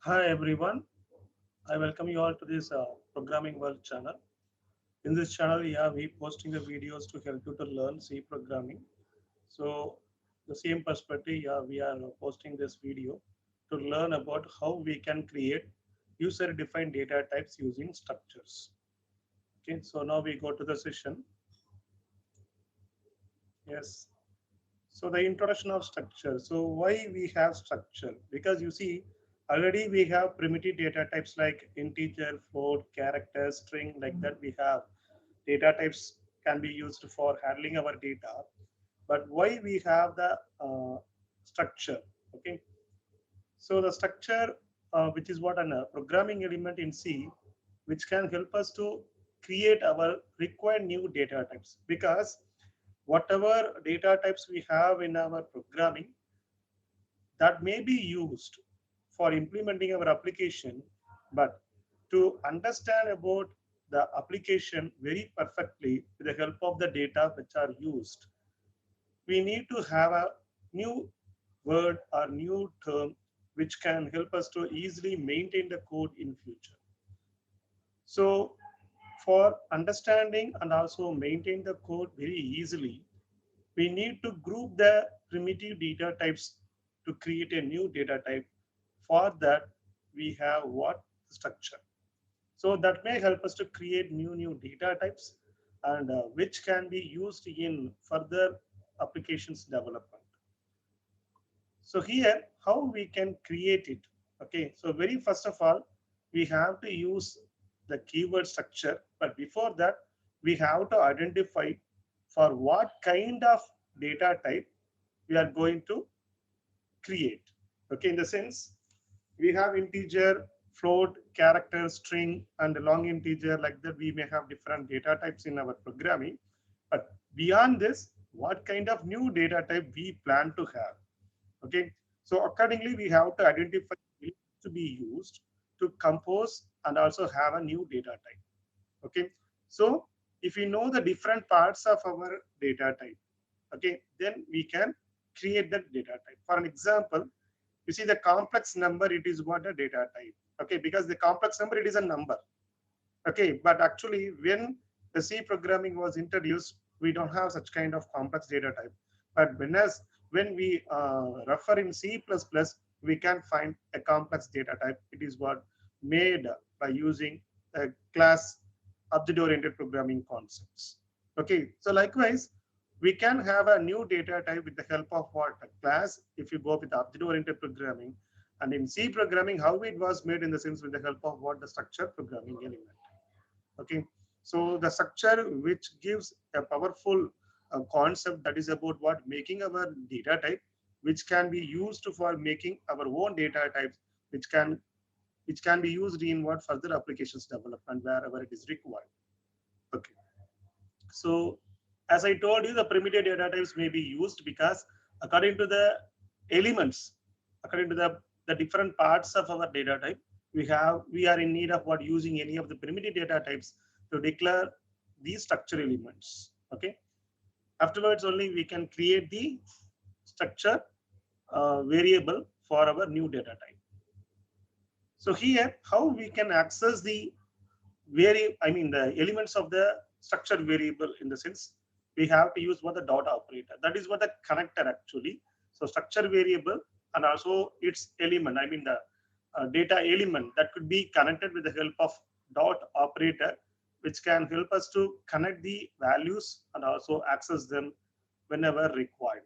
Hi everyone, I welcome you all to this Programming World channel. In this channel, yeah, we posting the videos to help you to learn C programming. So the same perspective, yeah, we are posting this video to learn about how we can create user-defined data types using structures. Okay, so now we go to the session. Yes. So the introduction of structure. So why we have structure? Because you see, already we have primitive data types like integer, float, character, string, like that we have. Data types can be used for handling our data. But why we have the structure? Okay. So the structure, which is what a programming element in C, which can help us to create our required new data types. Because whatever data types we have in our programming, that may be used for implementing our application, but to understand about the application very perfectly with the help of the data which are used, we need to have a new word or new term which can help us to easily maintain the code in future. So for understanding and also maintain the code very easily, we need to group the primitive data types to create a new data type. For that, we have what structure. So that may help us to create new data types and which can be used in further applications development. So here, how we can create it. Okay, so very first of all, we have to use the keyword structure. But before that, we have to identify for what kind of data type we are going to create. Okay, in the sense, we have integer, float, character, string, and long integer. Like that, we may have different data types in our programming. But beyond this, what kind of new data type we plan to have? Okay, so accordingly we have to identify to be used to compose and also have a new data type. Okay, so if we know the different parts of our data type, okay, then we can create that data type. For an example, you see the complex number, it is what a data type. Okay, because the complex number, it is a number. Okay, but actually when the C programming was introduced, we don't have such kind of complex data type. But when we refer in C++, we can find a complex data type. It is what made by using a class object-oriented programming concepts. Okay, so likewise, we can have a new data type with the help of what a class if you go with object-oriented programming. And in C programming, how it was made in the sense with the help of what the structure programming element. Okay, so the structure which gives a powerful concept that is about what making our data type, which can be used for making our own data types, which can be used in what further applications development wherever it is required. Okay, so as I told you, the primitive data types may be used because according to the elements, according to the different parts of our data type, we are in need of what using any of the primitive data types to declare these structure elements. Okay. Afterwards, only we can create the structure variable for our new data type. So here, how we can access the the elements of the structure variable in the sense we have to use what the dot operator. That is what the connector actually. So structure variable and also its element. I mean the data element that could be connected with the help of dot operator, which can help us to connect the values and also access them whenever required.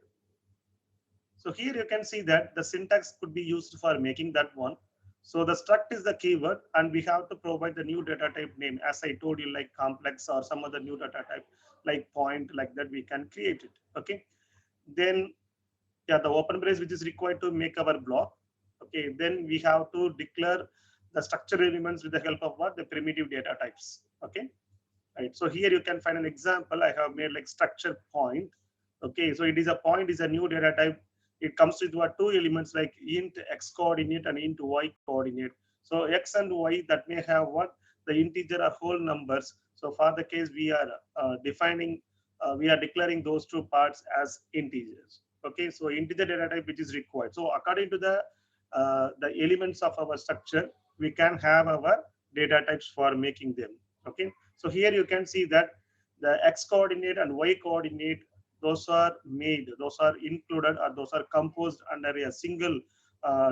So here you can see that the syntax could be used for making that one. So the struct is the keyword and we have to provide the new data type name. As I told you, like complex or some other new data type, like point, like that we can create it. Okay. Then yeah, the open brace which is required to make our block. Okay. Then we have to declare the structure elements with the help of what? The primitive data types. Okay. Right. So here you can find an example. I have made like structure point. Okay, so it is a point is a new data type. It comes with what two elements like int x coordinate and int y coordinate. So x and y that may have what the integer or whole numbers. So for the case we are we are declaring those two parts as integers. Okay, so integer data type which is required. So according to the the elements of our structure, we can have our data types for making them. Okay, so here you can see that the x coordinate and y coordinate, those are made, those are included, or those are composed under a single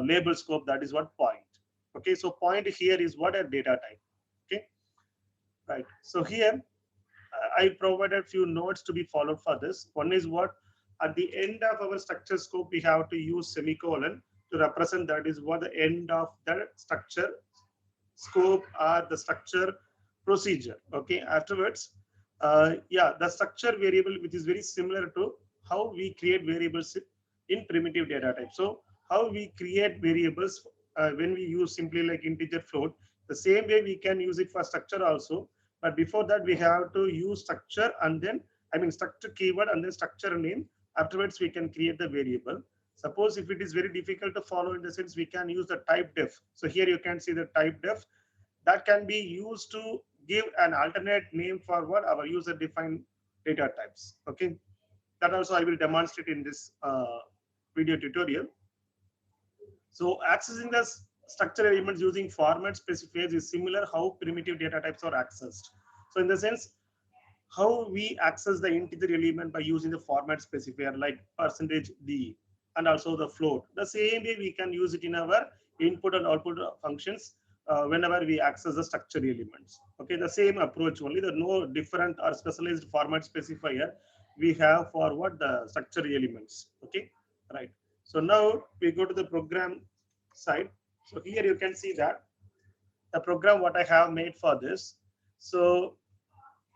label scope, that is what point. Okay, so point here is what a data type. Okay, right. So here I provided few notes to be followed for this. One is what, at the end of our structure scope, we have to use semicolon to represent that is what the end of the structure scope or the structure procedure. Okay, afterwards, yeah, the structure variable, which is very similar to how we create variables in primitive data type. So how we create variables when we use simply like integer float, the same way we can use it for structure also. But before that, we have to use structure and then, I mean, structure keyword and then structure name. Afterwards, we can create the variable. Suppose if it is very difficult to follow, in the sense we can use the type def. So here you can see the type def that can be used to give an alternate name for what our user defined data types. Okay, that also I will demonstrate in this video tutorial. So accessing the structure elements using format specifiers is similar how primitive data types are accessed. So in the sense, how we access the integer element by using the format specifier like %d and also the float. The same way we can use it in our input and output functions whenever we access the structure elements. Okay, the same approach only, the no different or specialized format specifier we have for what the structure elements. Okay, right. So now we go to the program side. So here you can see that the program what I have made for this. So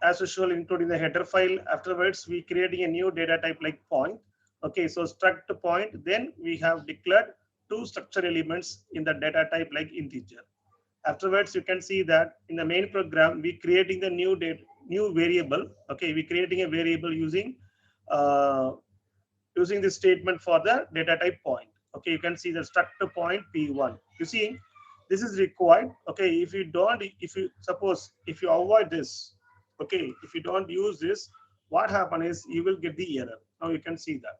as usual, including the header file. Afterwards, we creating a new data type like point. Okay, so struct point. Then we have declared two structure elements in the data type like integer. Afterwards, you can see that in the main program, we creating the new variable. Okay, we creating a variable using using this statement for the data type point. Okay, you can see the struct point p1. You see, this is required. Okay, if you don't, if you suppose if you avoid this, okay, if you don't use this, what happen is you will get the error. Now you can see that.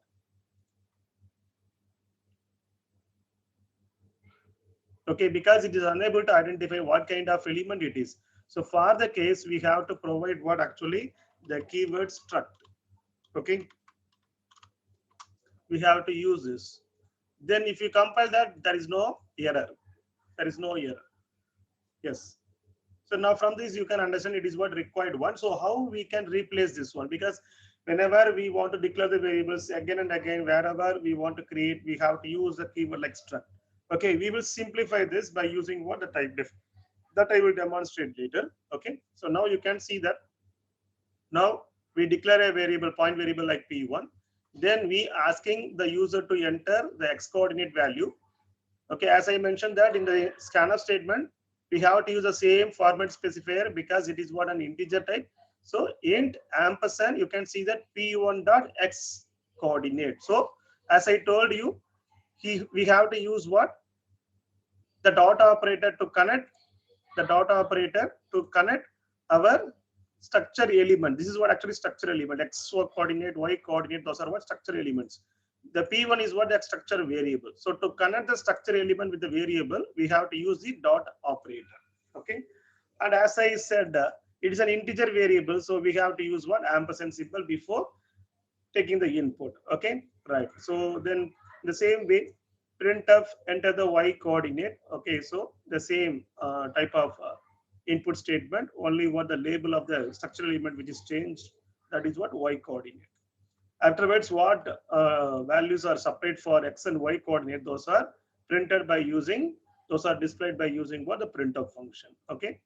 Okay, because it is unable to identify what kind of element it is. So for the case, we have to provide what actually the keyword struct. Okay, we have to use this. Then if you compile that, there is no error. There is no error. Yes. So now from this, you can understand it is what required one. So how we can replace this one? Because whenever we want to declare the variables again and again, wherever we want to create, we have to use the keyword like struct. Okay, we will simplify this by using what the type def. That I will demonstrate later. Okay, so now you can see that now we declare a variable, point variable like p1. Then we asking the user to enter the x coordinate value. Okay, as I mentioned that in the scanf statement, we have to use the same format specifier because it is what an integer type. So int ampersand, you can see that p1 dot x coordinate. So as I told you, we have to use what? The dot operator to connect our structure element. This is what actually structure element, x coordinate, y coordinate, those are what structure elements. The p1 is what that structure variable. So to connect the structure element with the variable, we have to use the dot operator. Okay, and as I said, it is an integer variable, so we have to use what ampersand symbol before taking the input. Okay, right. So then the same way, printf enter the y coordinate. Okay, so the same type of input statement, only what the label of the structural element which is changed, that is what y coordinate. Afterwards, what values are separate for x and y coordinate, those are printed by using, those are displayed by using what the printf function. Okay,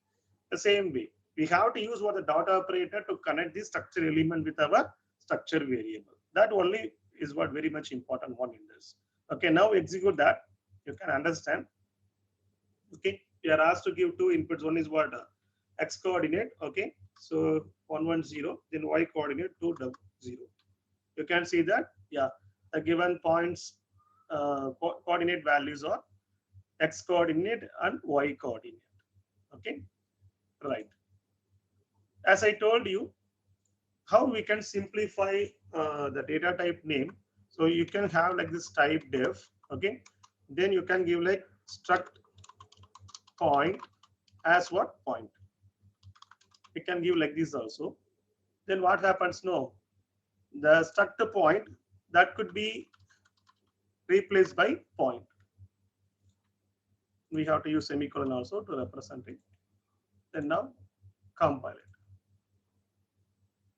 the same way we have to use what the dot operator to connect the structure element with our structure variable. That only is what very much important one in this. Okay, now execute that. You can understand. Okay, we are asked to give two inputs. One is what x coordinate. Okay, so 110, then y coordinate 200. You can see that, yeah, the given points coordinate values are x coordinate and y coordinate. Okay, right. As I told you, how we can simplify the data type name. So you can have like this type def. Okay, Then you can give like struct point as what point. You can give like this also. Then what happens? No, the struct point that could be replaced by point. We have to use semicolon also to represent it. Then now compile it.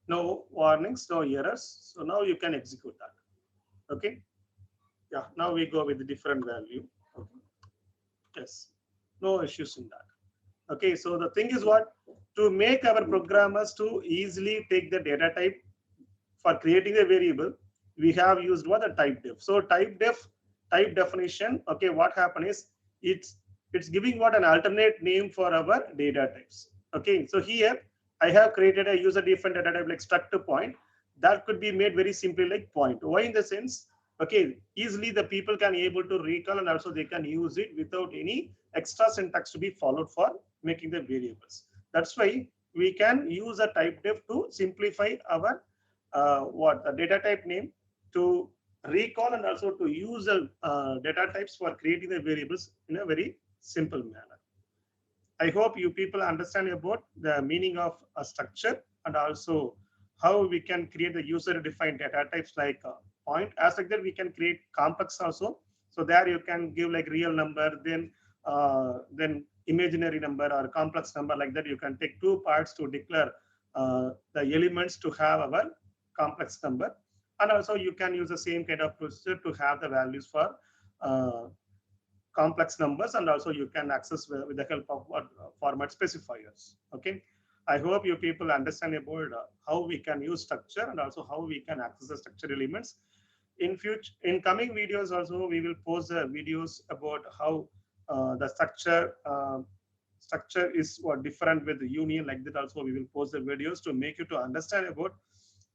No warnings, no errors. So now you can execute that. Okay. Yeah. Now we go with the different value. Okay. Yes. No issues in that. Okay. So the thing is what, to make our programmers to easily take the data type for creating a variable, we have used what, a type def. So type definition. Okay. What happened is it's giving what, an alternate name for our data types. Okay. So here I have created a user defined data type like struct point that could be made very simply like point. Why? In the sense, okay, easily the people can able to recall and also they can use it without any extra syntax to be followed for making the variables. That's why we can use a type def to simplify our what, the data type name, to recall and also to use the data types for creating the variables in a very simple manner. I hope you people understand about the meaning of a structure and also how we can create the user defined data types like point. As like that, we can create complex also. So there you can give like real number, then imaginary number or complex number, like that. You can take two parts to declare the elements to have our complex number. And also you can use the same kind of procedure to have the values for uh, complex numbers, and also you can access with the help of what format specifiers. Okay, I hope you people understand about how we can use structure and also how we can access the structure elements. In coming videos also we will post the videos about how the structure is what different with the union, like that. Also we will post the videos to make you to understand about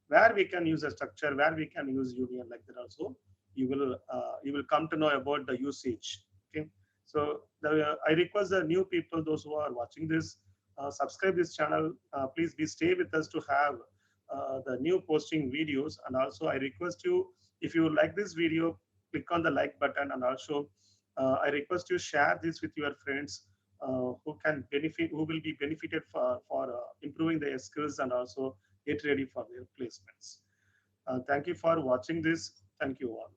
where we can use a structure, where we can use union, like that. Also you will come to know about the usage. Okay, so I request the new people, those who are watching this, subscribe this channel. Please be stay with us to have the new posting videos. And also I request you, if you like this video, click on the like button. And also I request you share this with your friends who can benefit, who will be benefited for improving their skills and also get ready for their placements. Thank you for watching this. Thank you all.